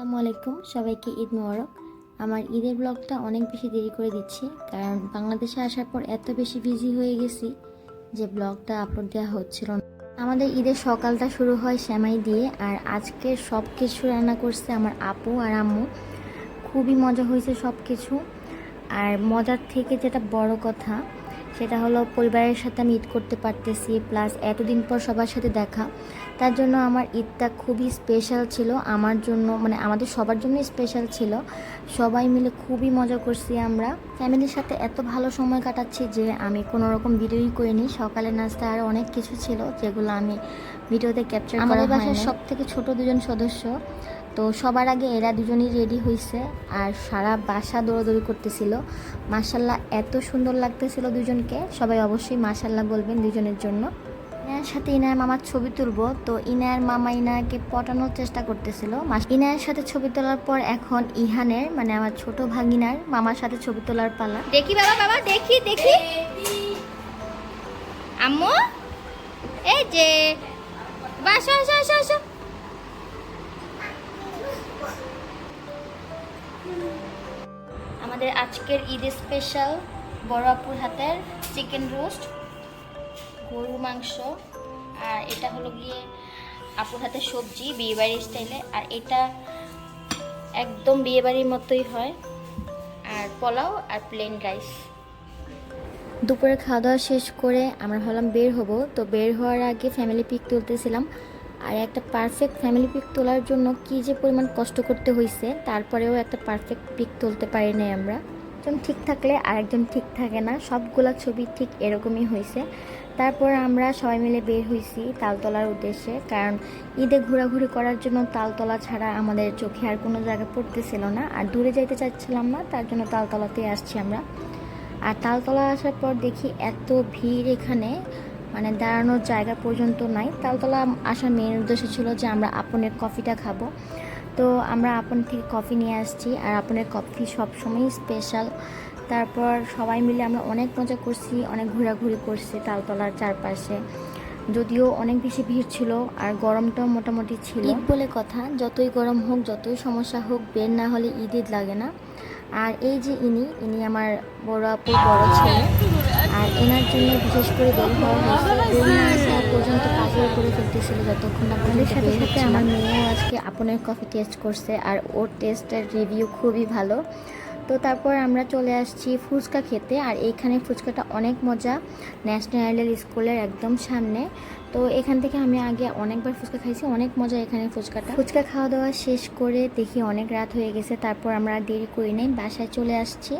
আসসালামু আলাইকুম, সবাইকে ঈদ মোবারক। আমার ঈদের ব্লগটা অনেক বেশি দেরি করে দিচ্ছি, কারণ বাংলাদেশে আসার পর এত বেশি বিজি হয়ে গেছি যে ব্লগটা আপলোড দেওয়া হচ্ছিল না। আমাদের ঈদের সকালটা শুরু হয় সেমাই দিয়ে, আর আজকে সব কিছু রান্না করছে আমার আপু আর আম্মু। খুবই মজা হয়েছে সব কিছু। আর মজার থেকে যেটা বড় কথা, সেটা হলো পরিবারের সাথে আমি ঈদ করতে পারতেছি, প্লাস এতদিন পর সবার সাথে দেখা। তার জন্য আমার ঈদটা খুবই স্পেশাল ছিল আমার জন্য, মানে আমাদের সবার জন্য স্পেশাল ছিল। সবাই মিলে খুবই মজা করছি, আমরা ফ্যামিলির সাথে এত ভালো সময় কাটাচ্ছি যে আমি কোনো রকম ভিডিওই করিনি। সকালের নাস্তা আর অনেক কিছু ছিল যেগুলো আমি ভিডিওতে ক্যাপচার করা হয়নি। আমাদের বাসার সব থেকে ছোট দুজন সদস্য, তো সবার আগে এরা দুজনই রেডি হয়েছে আর সারা বাসা দৌড়াদৌড়ি করতেছিল। মাশাল্লাহ এত সুন্দর লাগতেছিল দুজনকে, সবাই অবশ্যই মাশাল্লাহ বলবেন দুজনের জন্য। ইনায়ের সাথে ইনায়ের মামার ছবি তুলবো, তো ইনায়ের মামা ইনায়াকে পটানোর চেষ্টা করতেছিল। ইনায়ের সাথে ছবি তোলার পর এখন ইহানের, মানে আমার ছোট ভাগিনার মামার সাথে ছবি তোলার পালা। দেখি বাবা, বাবা দেখি দেখি। আম্মু এই যে বাসা, আসো আসো আসো। আমাদের আজকের ঈদের স্পেশাল বড় আপুর হাতের চিকেন রোস্ট, গরুর মাংস, আর এটা হলো গিয়ে আপুর হাতের সবজি বিয়েবাড়ির স্টাইলে, আর এটা একদম বিয়েবাড়ির মতোই হয়, আর পোলাও আর প্লেন রাইস। দুপুরে খাওয়া দাওয়া শেষ করে আমরা ভাবলাম বের হব, তো বের হওয়ার আগে ফ্যামিলি পিক তুলতেছিলাম। আর একটা পারফেক্ট ফ্যামিলি পিক তোলার জন্য কী যে পরিমাণ কষ্ট করতে হয়েছে, তারপরেও একটা পারফেক্ট পিক তুলতে পারি নাই আমরা। একজন ঠিক থাকলে আরেকজন ঠিক থাকে না, সবগুলা ছবি ঠিক এরকমই হয়েছে। তারপর আমরা সবাই মিলে বের হয়েছি তালতলার উদ্দেশ্যে, কারণ ঈদে ঘোরাঘুরি করার জন্য তালতলা ছাড়া আমাদের চোখে আর কোনো জায়গা পড়তেছিল না, আর দূরে যাইতে চাচ্ছিলাম না, তার জন্য তালতলাতেই আসছি আমরা। আর তালতলা আসার পর দেখি এত ভিড় এখানে, মানে দাঁড়ানোর জায়গা পর্যন্ত নাই। তালতলা আসার মেন উদ্দেশ্য ছিল যে আমরা আপনের কফিটা খাবো, তো আমরা আপন থেকে কফি নিয়ে আসছি, আর আপনের কফি সবসময়ই স্পেশাল। তারপর সবাই মিলে আমরা অনেক মজা করছি, অনেক ঘোরাঘুরি করছি তালতলার চারপাশে। যদিও অনেক বেশি ভিড় ছিল আর গরমটাও মোটামুটি ছিল। ঈদ বলে কথা, যতই গরম হোক যতই সমস্যা হোক, বের না হলে ঈদ ঈদ লাগে না। আর এই যে ইনি আমার বড় আপুর বড় ছেলে, আর এনার জন্য বিশেষ করে বের হওয়া হয়েছে। বের না আসা পর্যন্ত পাগল করে ফেলতেছিল যতক্ষণ না পর্যন্ত সাথে সাথে আমার মেয়েও আজকে আপনের কফি টেস্ট করছে, আর ওর টেস্টের রিভিউ খুবই ভালো। তো তারপর আমরা চলে আসছি ফুচকা খেতে, আর এইখানে ফুচকাটা অনেক মজা, ন্যাশনাল আইডল স্কুলের একদম সামনে। তো এখান থেকে আমি আগে অনেকবার ফুচকা খাইছি, অনেক মজা এখানে ফুচকা খাওয়া দাওয়া শেষ করে দেখি অনেক রাত হয়ে গেছে, তারপর আমরা দেরি করি নাই, বাসায় চলে আসছি।